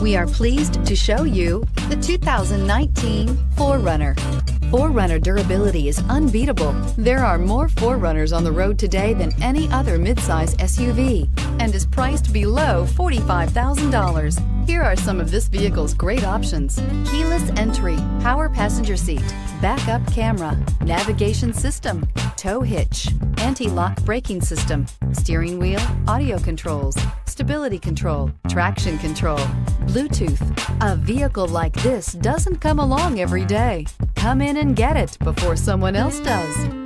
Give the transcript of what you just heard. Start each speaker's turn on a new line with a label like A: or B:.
A: We are pleased to show you the 2019 4Runner. 4Runner durability is unbeatable. There are more 4Runners on the road today than any other midsize SUV and is priced below $45,000. Here are some of this vehicle's great options: keyless entry, power passenger seat, backup camera, navigation system, tow hitch, anti-lock braking system, steering wheel audio controls, stability control, traction control, Bluetooth. A vehicle like this doesn't come along every day. Come in and get it before someone else does.